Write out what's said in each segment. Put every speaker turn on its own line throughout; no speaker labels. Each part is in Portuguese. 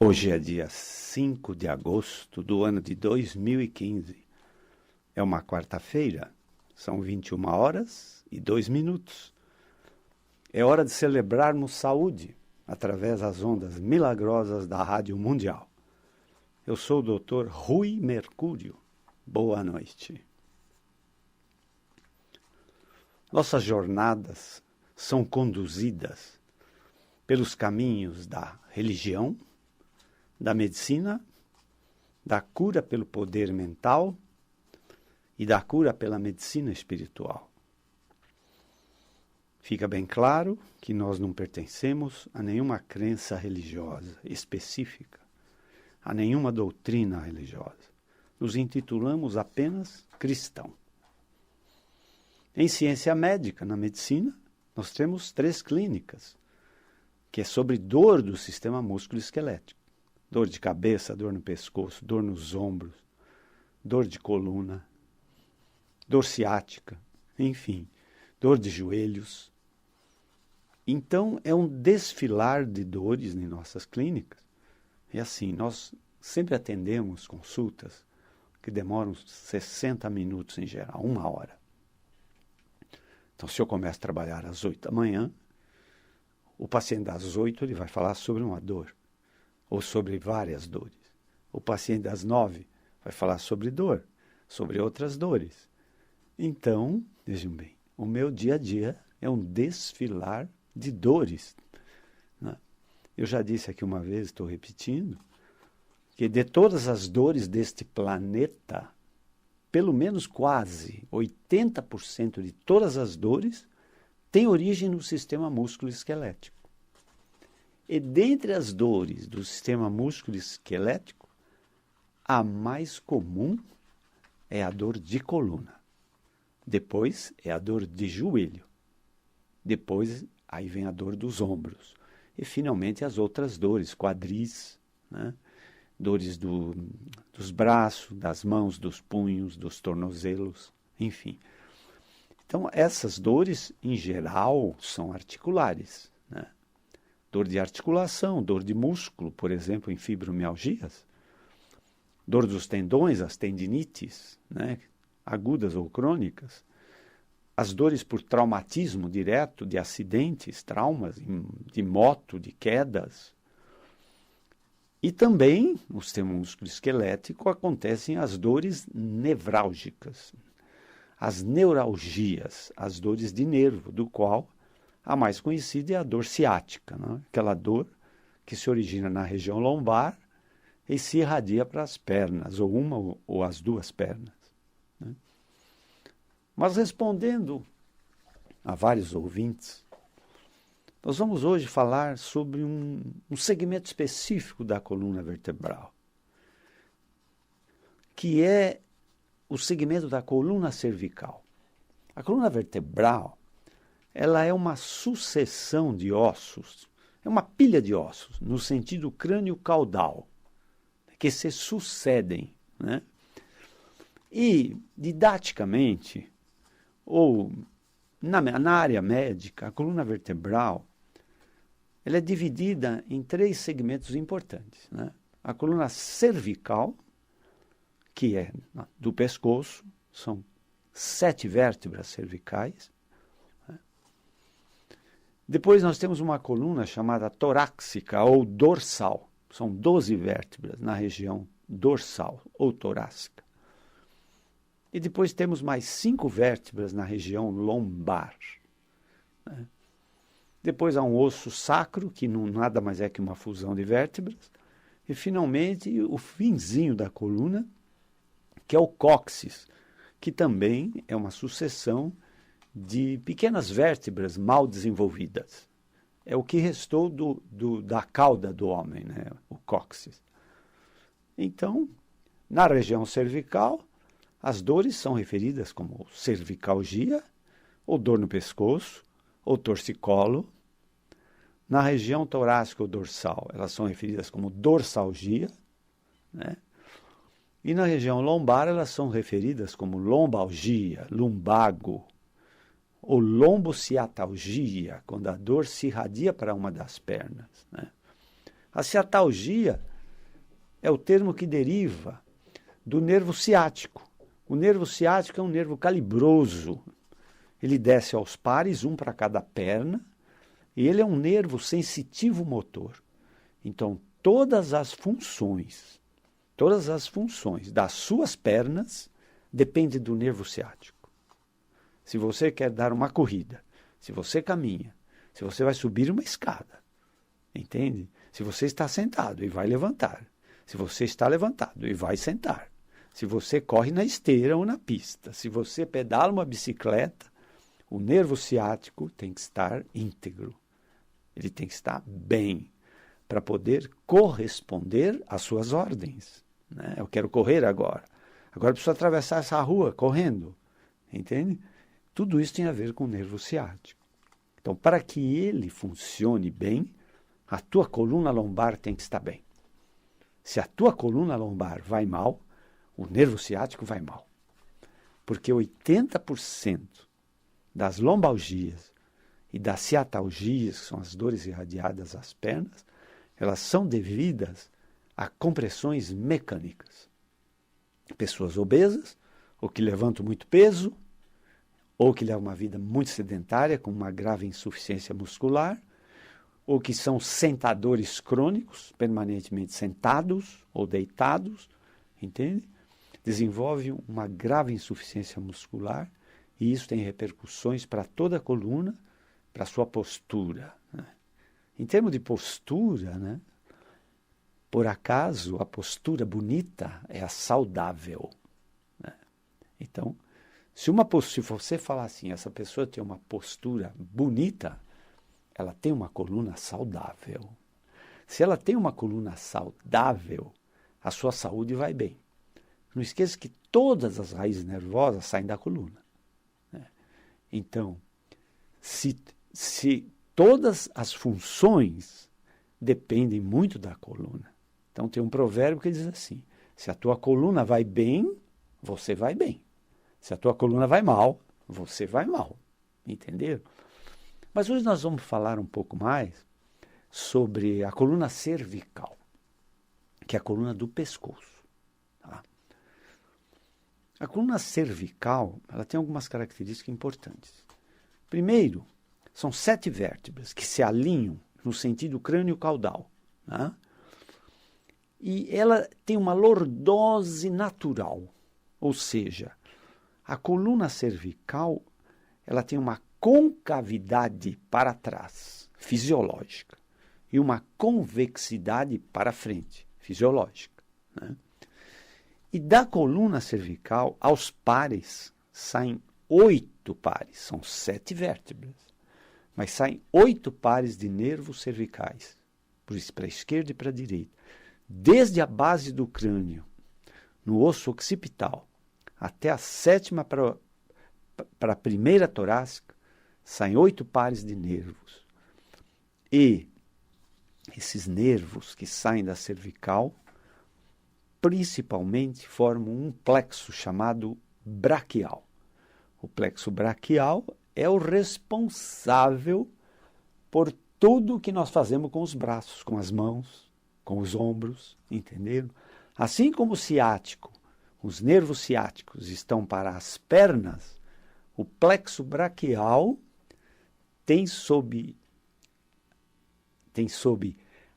Hoje é dia 5 de agosto do ano de 2015. É uma quarta-feira, são 21h02. É hora de celebrarmos saúde através das ondas milagrosas da Rádio Mundial. Eu sou o Dr. Rui Mercúrio. Boa noite. Nossas jornadas são conduzidas pelos caminhos da religião, da medicina, da cura pelo poder mental e da cura pela medicina espiritual. Fica bem claro que nós não pertencemos a nenhuma crença religiosa específica, a nenhuma doutrina religiosa. Nos intitulamos apenas cristão. Em ciência médica, na medicina, nós temos 3 clínicas, que é sobre dor do sistema músculo-esquelético. Dor de cabeça, dor no pescoço, dor nos ombros, dor de coluna, dor ciática, enfim, dor de joelhos. Então, é um desfilar de dores em nossas clínicas. E assim, nós sempre atendemos consultas que demoram 60 minutos em geral, 1 hora. Então, se eu começo a trabalhar às 8 da manhã, o paciente às 8 ele vai falar sobre uma dor, ou sobre várias dores. O paciente às 9 vai falar sobre dor, sobre outras dores. Então, vejam bem, o meu dia a dia é um desfilar de dores, né? Eu já disse aqui uma vez, estou repetindo, que de todas as dores deste planeta, pelo menos quase 80% de todas as dores tem origem no sistema músculo-esquelético. E dentre as dores do sistema músculo-esquelético, a mais comum é a dor de coluna. Depois é a dor de joelho. Depois aí vem a dor dos ombros. E finalmente as outras dores, quadris, né? Dores dos braços, das mãos, dos punhos, dos tornozelos, enfim. Então, essas dores, em geral, são articulares, né? Dor de articulação, dor de músculo, por exemplo, em fibromialgias. Dor dos tendões, as tendinites, né? Agudas ou crônicas. As dores por traumatismo direto, de acidentes, traumas, de moto, de quedas. E também, no sistema músculo-esquelético, acontecem as dores nevrálgicas. As neuralgias, as dores de nervo, do qual a mais conhecida é a dor ciática, né? Aquela dor que se origina na região lombar e se irradia para as pernas, ou uma ou as 2 pernas, né? Mas respondendo a vários ouvintes, nós vamos hoje falar sobre um segmento específico da coluna vertebral, que é o segmento da coluna cervical. A coluna vertebral, ela é uma sucessão de ossos, é uma pilha de ossos, no sentido crânio-caudal, que se sucedem, né? E, didaticamente, ou na área médica, a coluna vertebral, ela é dividida em 3 segmentos importantes, né? A coluna cervical, que é do pescoço, são 7 vértebras cervicais, né? Depois nós temos uma coluna chamada torácica ou dorsal, são 12 vértebras na região dorsal ou torácica. E depois temos mais 5 vértebras na região lombar, né? Depois há um osso sacro, que não nada mais é que uma fusão de vértebras. E, finalmente, o finzinho da coluna, que é o cóccix, que também é uma sucessão de pequenas vértebras mal desenvolvidas. É o que restou da cauda do homem, né? O cóccix. Então, na região cervical, as dores são referidas como cervicalgia, ou dor no pescoço, ou torcicolo. Na região torácica ou dorsal, elas são referidas como dorsalgia, né? E na região lombar, elas são referidas como lombalgia, lumbago, ou lombociatalgia, quando a dor se irradia para uma das pernas, né? A ciatalgia é o termo que deriva do nervo ciático. O nervo ciático é um nervo calibroso. Ele desce aos pares, um para cada perna, e ele é um nervo sensitivo motor. Então, todas as funções das suas pernas dependem do nervo ciático. Se você quer dar uma corrida, se você caminha, se você vai subir uma escada, entende? Se você está sentado e vai levantar, se você está levantado e vai sentar, se você corre na esteira ou na pista, se você pedala uma bicicleta, o nervo ciático tem que estar íntegro. Ele tem que estar bem para poder corresponder às suas ordens. Né? Eu quero correr agora. Agora eu preciso atravessar essa rua correndo. Entende? Tudo isso tem a ver com o nervo ciático. Então, para que ele funcione bem, a tua coluna lombar tem que estar bem. Se a tua coluna lombar vai mal, o nervo ciático vai mal. Porque 80% das lombalgias e das ciatalgias, que são as dores irradiadas às pernas, elas são devidas a compressões mecânicas. Pessoas obesas, ou que levantam muito peso, ou que levam uma vida muito sedentária, com uma grave insuficiência muscular, ou que são sentadores crônicos, permanentemente sentados ou deitados, entende? Desenvolve uma grave insuficiência muscular e isso tem repercussões para toda a coluna, para a sua postura. Né? Em termos de postura, né? Por acaso, a postura bonita é a saudável. Né? Então, se você falar assim, essa pessoa tem uma postura bonita, ela tem uma coluna saudável. Se ela tem uma coluna saudável, a sua saúde vai bem. Não esqueça que todas as raízes nervosas saem da coluna. Né? Então, se todas as funções dependem muito da coluna. Então, tem um provérbio que diz assim, se a tua coluna vai bem, você vai bem. Se a tua coluna vai mal, você vai mal. Entenderam? Mas hoje nós vamos falar um pouco mais sobre a coluna cervical, que é a coluna do pescoço. Tá? A coluna cervical, ela tem algumas características importantes. Primeiro, são 7 vértebras que se alinham no sentido crânio-caudal. Tá? E ela tem uma lordose natural, ou seja, a coluna cervical ela tem uma concavidade para trás, fisiológica, e uma convexidade para frente, fisiológica. Né? E da coluna cervical, aos pares, saem 8 pares, são 7 vértebras, mas saem 8 pares de nervos cervicais, para a esquerda e para a direita, desde a base do crânio, no osso occipital, até a 7ª para a primeira torácica, saem 8 pares de nervos. E esses nervos que saem da cervical, principalmente formam um plexo chamado braquial. O plexo braquial é o responsável por tudo que nós fazemos com os braços, com as mãos, com os ombros, entenderam? Assim como o ciático, os nervos ciáticos estão para as pernas, o plexo braquial tem sob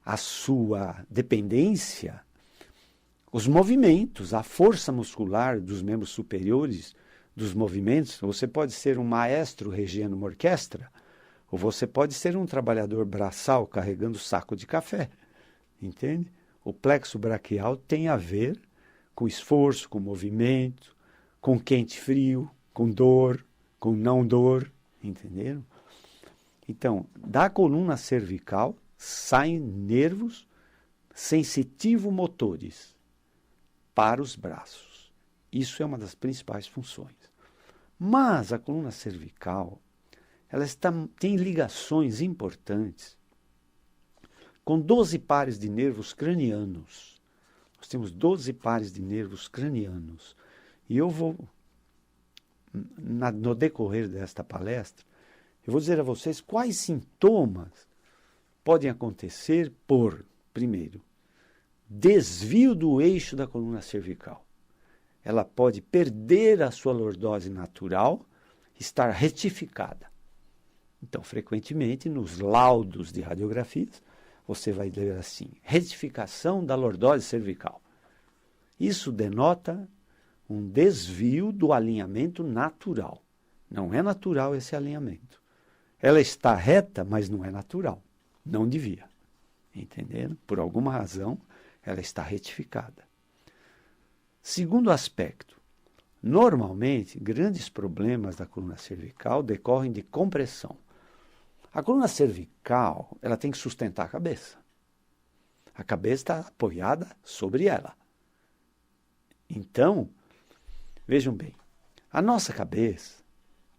a sua dependência os movimentos, a força muscular dos membros superiores dos movimentos. Você pode ser um maestro regendo uma orquestra, ou você pode ser um trabalhador braçal carregando saco de café, entende? O plexo braquial tem a ver com esforço, com movimento, com quente e frio, com dor, com não dor, entenderam? Então, da coluna cervical saem nervos sensitivo-motores para os braços. Isso é uma das principais funções. Mas a coluna cervical, ela tem ligações importantes com 12 pares de nervos cranianos. Nós temos 12 pares de nervos cranianos. E eu vou, no decorrer desta palestra, eu vou dizer a vocês quais sintomas podem acontecer por, primeiro, desvio do eixo da coluna cervical. Ela pode perder a sua lordose natural, estar retificada. Então, frequentemente, nos laudos de radiografias, você vai ler assim, retificação da lordose cervical. Isso denota um desvio do alinhamento natural. Não é natural esse alinhamento. Ela está reta, mas não é natural. Não devia. Entenderam? Por alguma razão, ela está retificada. Segundo aspecto, normalmente, grandes problemas da coluna cervical decorrem de compressão. A coluna cervical, ela tem que sustentar a cabeça. A cabeça está apoiada sobre ela. Então, vejam bem, a nossa cabeça,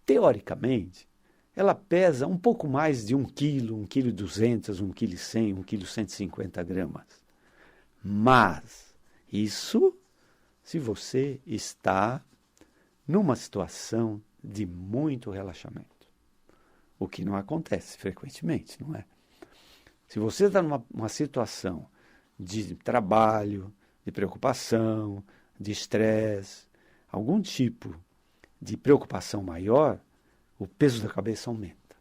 teoricamente, ela pesa um pouco mais de 1 quilo, 1,2 kg, 1,1 kg, 1,150 kg. Mas isso se você está numa situação de muito relaxamento. O que não acontece frequentemente, não é? Se você está numa situação de trabalho, de preocupação, de estresse, algum tipo de preocupação maior, o peso da cabeça aumenta.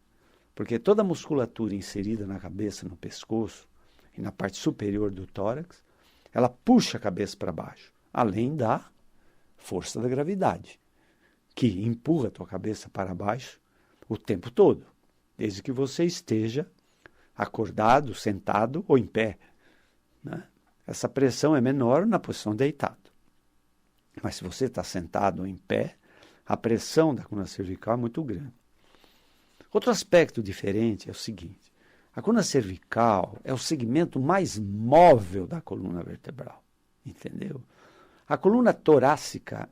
Porque toda a musculatura inserida na cabeça, no pescoço e na parte superior do tórax, ela puxa a cabeça para baixo, além da força da gravidade, que empurra a tua cabeça para baixo o tempo todo, desde que você esteja acordado, sentado ou em pé, né? Essa pressão é menor na posição deitado. Mas se você está sentado ou em pé, a pressão da coluna cervical é muito grande. Outro aspecto diferente é o seguinte: a coluna cervical é o segmento mais móvel da coluna vertebral, entendeu? A coluna torácica,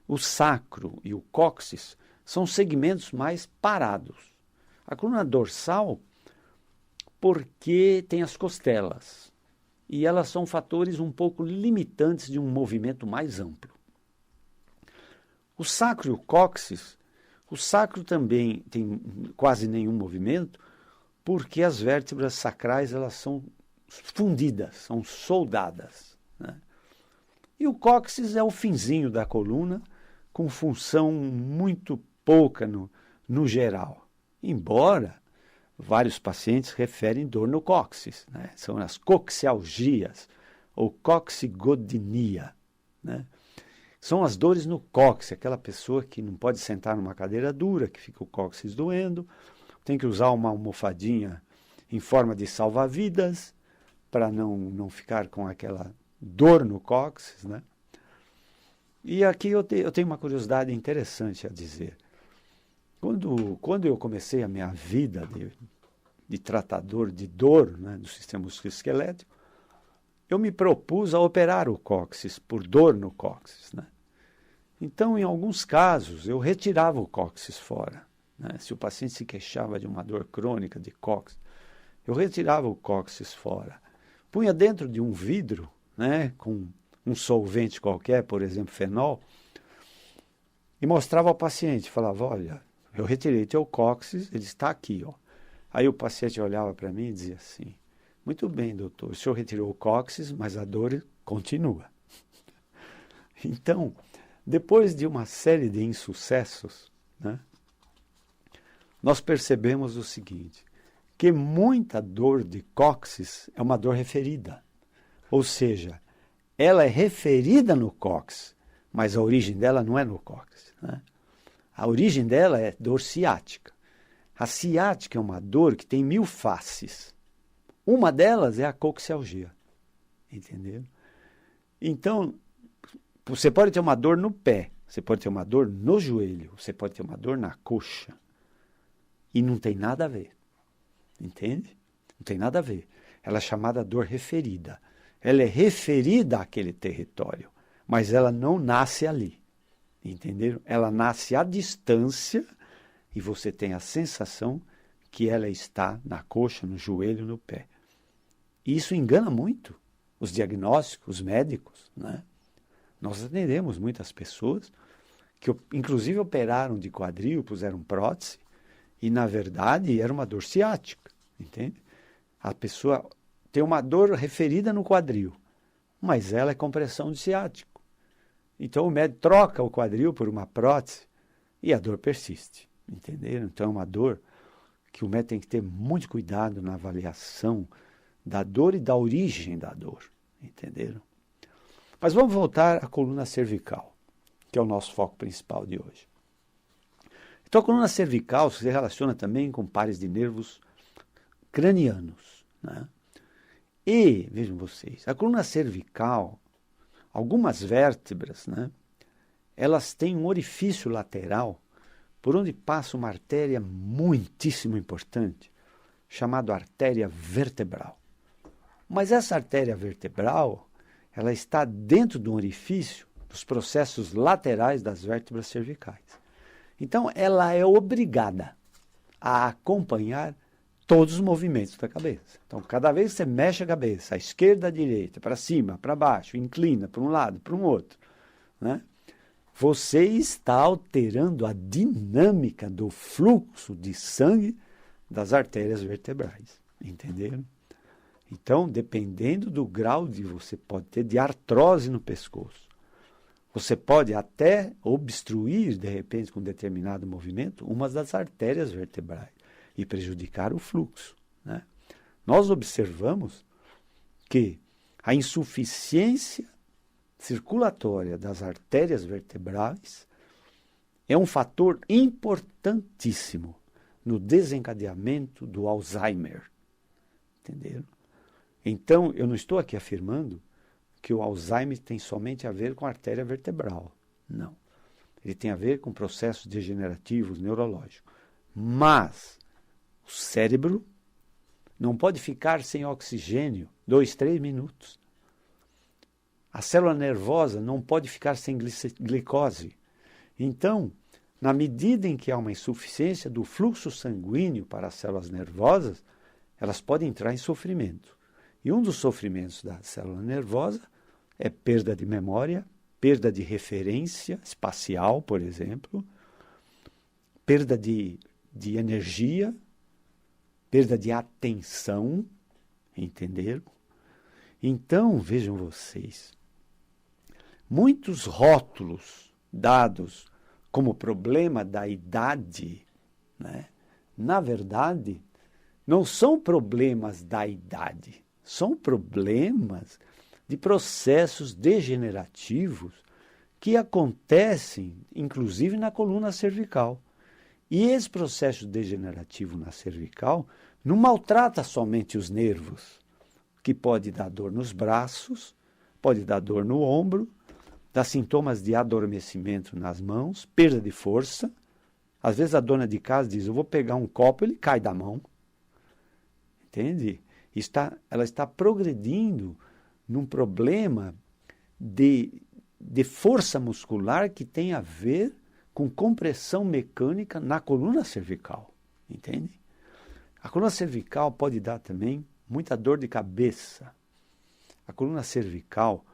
o sacro e o cóccix são segmentos mais parados. A coluna dorsal, porque tem as costelas, e elas são fatores um pouco limitantes de um movimento mais amplo. O sacro e o cóccix, o sacro também tem quase nenhum movimento, porque as vértebras sacrais elas são fundidas, são soldadas, né? E o cóccix é o finzinho da coluna, com função muito pouca no geral. Embora vários pacientes referem dor no cóccix, né? São as coxialgias, ou coxigodinia, né? São as dores no cóccix, aquela pessoa que não pode sentar numa cadeira dura, que fica o cóccix doendo, tem que usar uma almofadinha em forma de salva-vidas, para não ficar com aquela dor no cóccix, né? E aqui eu tenho uma curiosidade interessante a dizer. Quando eu comecei a minha vida de tratador de dor, né, do sistema musculoesquelético, eu me propus a operar o cóccix, por dor no cóccix, né? Então, em alguns casos, eu retirava o cóccix fora, né? Se o paciente se queixava de uma dor crônica de cóccix, eu retirava o cóccix fora, punha dentro de um vidro, né, com um solvente qualquer, por exemplo, fenol, e mostrava ao paciente, falava: olha, eu retirei teu cóccix, ele está aqui, ó. Aí o paciente olhava para mim e dizia assim: muito bem, doutor, o senhor retirou o cóccix, mas a dor continua. Então, depois de uma série de insucessos, né, nós percebemos o seguinte, que muita dor de cóccix é uma dor referida. Ou seja, ela é referida no cóccix, mas a origem dela não é no cóccix, né? A origem dela é dor ciática. A ciática é uma dor que tem 1000 faces. Uma delas é a coxialgia, entendeu? Então, você pode ter uma dor no pé, você pode ter uma dor no joelho, você pode ter uma dor na coxa. E não tem nada a ver, entende? Não tem nada a ver. Ela é chamada dor referida. Ela é referida àquele território, mas ela não nasce ali, entenderam? Ela nasce à distância e você tem a sensação que ela está na coxa, no joelho, no pé. E isso engana muito os diagnósticos, os médicos, né? Nós atendemos muitas pessoas que, inclusive, operaram de quadril, puseram prótese, e, na verdade, era uma dor ciática, entende? A pessoa tem uma dor referida no quadril, mas ela é compressão de ciático. Então o médico troca o quadril por uma prótese e a dor persiste, entenderam? Então é uma dor que o médico tem que ter muito cuidado na avaliação da dor e da origem da dor, entenderam? Mas vamos voltar à coluna cervical, que é o nosso foco principal de hoje. Então a coluna cervical se relaciona também com pares de nervos cranianos, né? E, vejam vocês, a coluna cervical, algumas vértebras, né, elas têm um orifício lateral por onde passa uma artéria muitíssimo importante, chamada artéria vertebral. Mas essa artéria vertebral, ela está dentro de um orifício dos processos laterais das vértebras cervicais. Então, ela é obrigada a acompanhar todos os movimentos da cabeça. Então, cada vez que você mexe a cabeça, à esquerda, à direita, para cima, para baixo, inclina para um lado, para um outro, né? Você está alterando a dinâmica do fluxo de sangue das artérias vertebrais. Entenderam? Então, dependendo do grau de você pode ter de artrose no pescoço, você pode até obstruir, de repente, com determinado movimento, uma das artérias vertebrais e prejudicar o fluxo, né? Nós observamos que a insuficiência circulatória das artérias vertebrais é um fator importantíssimo no desencadeamento do Alzheimer. Entenderam? Então, eu não estou aqui afirmando que o Alzheimer tem somente a ver com a artéria vertebral. Não. Ele tem a ver com processos degenerativos neurológicos. Mas o cérebro não pode ficar sem oxigênio 2, 3 minutos. A célula nervosa não pode ficar sem glicose. Então, na medida em que há uma insuficiência do fluxo sanguíneo para as células nervosas, elas podem entrar em sofrimento. E um dos sofrimentos da célula nervosa é perda de memória, perda de referência espacial, por exemplo, perda de energia, perda de atenção, entenderam? Então, vejam vocês, muitos rótulos dados como problema da idade, né, na verdade, não são problemas da idade, são problemas de processos degenerativos que acontecem, inclusive, na coluna cervical. E esse processo degenerativo na cervical não maltrata somente os nervos, que pode dar dor nos braços, pode dar dor no ombro, dá sintomas de adormecimento nas mãos, perda de força. Às vezes a dona de casa diz, eu vou pegar um copo, ele cai da mão. Entende? Ela está progredindo num problema de força muscular que tem a ver com compressão mecânica na coluna cervical. Entende? A coluna cervical pode dar também muita dor de cabeça. A coluna cervical,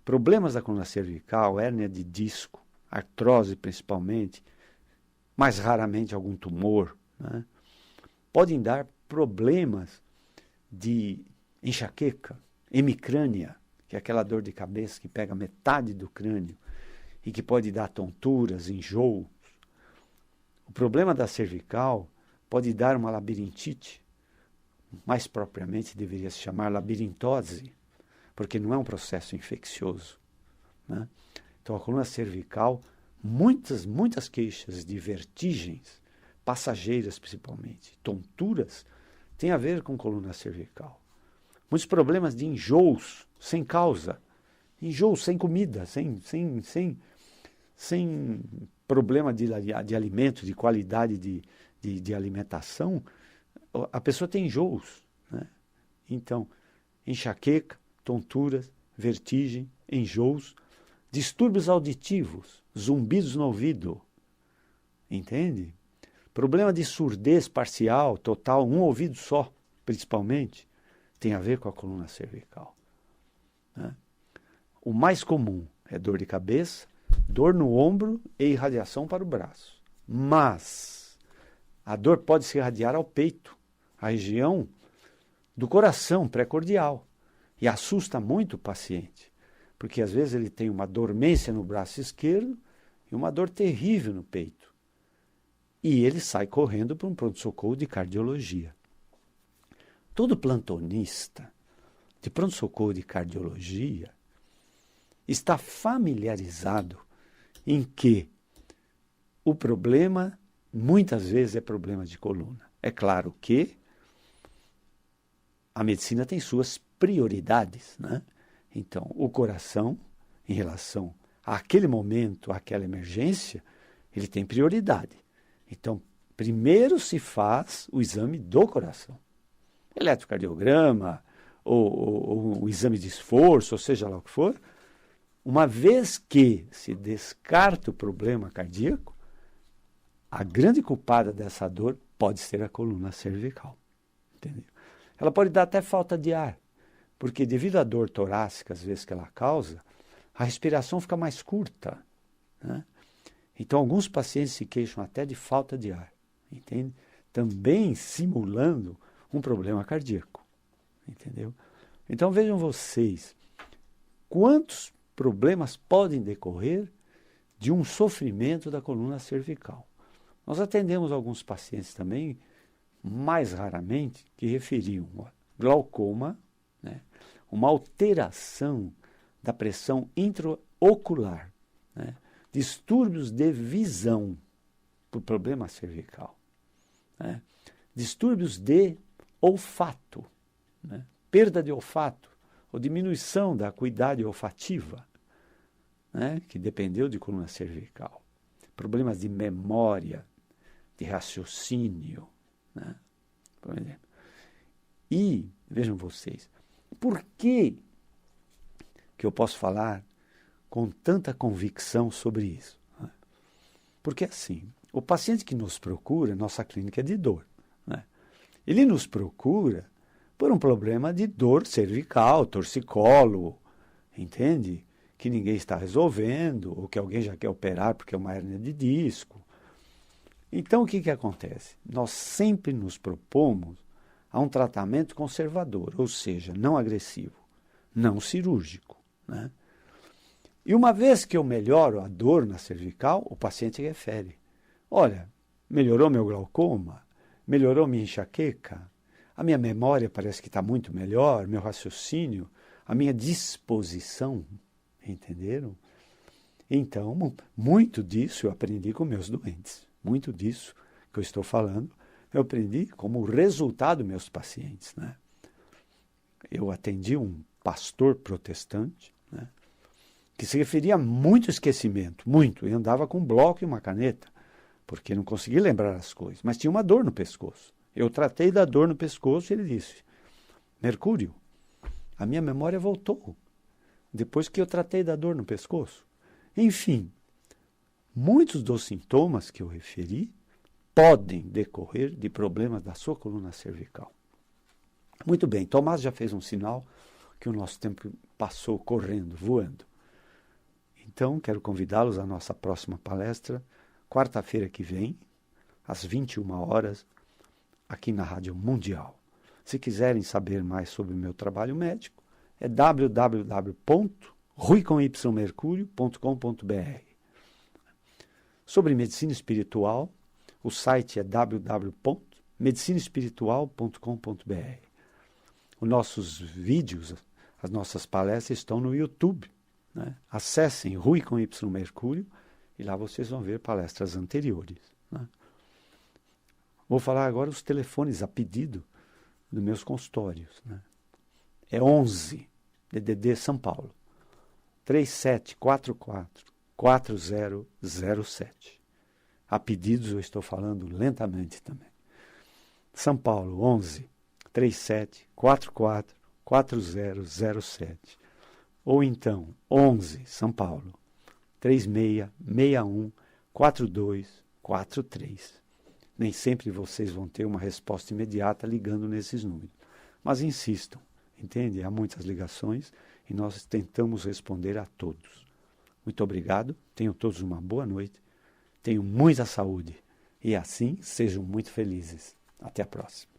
problemas da coluna cervical, hérnia de disco, artrose principalmente, mais raramente algum tumor, né? Podem dar problemas de enxaqueca, hemicrânia, que é aquela dor de cabeça que pega metade do crânio e que pode dar tonturas, enjoos. O problema da cervical pode dar uma labirintite, mais propriamente deveria se chamar labirintose, porque não é um processo infeccioso, né? Então a coluna cervical, muitas queixas de vertigens, passageiras principalmente, tonturas, tem a ver com coluna cervical. Muitos problemas de enjoos sem causa, enjoos sem comida, sem problema de alimento, de qualidade de alimentação, a pessoa tem enjoos, né? Então, enxaqueca, tonturas, vertigem, enjoos, distúrbios auditivos, zumbidos no ouvido, entende? Problema de surdez parcial, total, um ouvido só, principalmente, tem a ver com a coluna cervical, né? O mais comum é dor de cabeça, dor no ombro e irradiação para o braço. Mas a dor pode se irradiar ao peito, a região do coração precordial e assusta muito o paciente, porque às vezes ele tem uma dormência no braço esquerdo e uma dor terrível no peito. E ele sai correndo para um pronto-socorro de cardiologia. Todo plantonista de pronto-socorro de cardiologia está familiarizado em que o problema muitas vezes é problema de coluna. É claro que a medicina tem suas prioridades, né? Então, o coração, em relação àquele momento, àquela emergência, ele tem prioridade. Então, primeiro se faz o exame do coração. Eletrocardiograma, ou o exame de esforço, ou seja lá o que for. Uma vez que se descarta o problema cardíaco, a grande culpada dessa dor pode ser a coluna cervical. Entendeu? Ela pode dar até falta de ar, porque devido à dor torácica, às vezes que ela causa, a respiração fica mais curta, né? Então, alguns pacientes se queixam até de falta de ar, entende? Também simulando um problema cardíaco, entendeu? Então, vejam vocês, quantos problemas podem decorrer de um sofrimento da coluna cervical. Nós atendemos alguns pacientes também, mais raramente, que referiam glaucoma, né, uma alteração da pressão intraocular, né, distúrbios de visão por problema cervical, né, distúrbios de olfato, né, perda de olfato ou diminuição da acuidade olfativa, né, que dependeu de coluna cervical, problemas de memória, de raciocínio, né, por exemplo. E, vejam vocês, por que eu posso falar com tanta convicção sobre isso? Porque assim, o paciente que nos procura, nossa clínica é de dor, né? Ele nos procura por um problema de dor cervical, torcicolo, entende? Que ninguém está resolvendo, ou que alguém já quer operar porque é uma hérnia de disco. Então, o que acontece? Nós sempre nos propomos a um tratamento conservador, ou seja, não agressivo, não cirúrgico, né? E uma vez que eu melhoro a dor na cervical, o paciente refere. Olha, melhorou meu glaucoma, melhorou minha enxaqueca, a minha memória parece que está muito melhor, meu raciocínio, a minha disposição, entenderam? Então, muito disso eu aprendi com meus doentes. Muito disso que eu estou falando, eu aprendi como resultado dos meus pacientes, né? Eu atendi um pastor protestante, né, que se referia a muito esquecimento, muito, e andava com um bloco e uma caneta, porque não conseguia lembrar as coisas, mas tinha uma dor no pescoço. Eu tratei da dor no pescoço e ele disse, Mercúrio, a minha memória voltou, depois que eu tratei da dor no pescoço. Enfim, muitos dos sintomas que eu referi podem decorrer de problemas da sua coluna cervical. Muito bem, Tomás já fez um sinal que o nosso tempo passou correndo, voando. Então, quero convidá-los à nossa próxima palestra, quarta-feira que vem, às 21 horas, aqui na Rádio Mundial. Se quiserem saber mais sobre o meu trabalho médico, é www.ruicomymercurio.com.br. Sobre medicina espiritual, o site é www.medicinaespiritual.com.br. Os nossos vídeos, as nossas palestras estão no YouTube, né? Acessem Rui com Y Mercúrio e lá vocês vão ver palestras anteriores, né? Vou falar agora os telefones a pedido dos meus consultórios, né? É 11 DDD São Paulo 3744-4007. A pedidos eu estou falando lentamente também. São Paulo 11 3744-4007. Ou então 11 São Paulo 3661-4243. Nem sempre vocês vão ter uma resposta imediata ligando nesses números. Mas insistam, entende? Há muitas ligações e nós tentamos responder a todos. Muito obrigado, tenham todos uma boa noite, tenham muita saúde e assim sejam muito felizes. Até a próxima.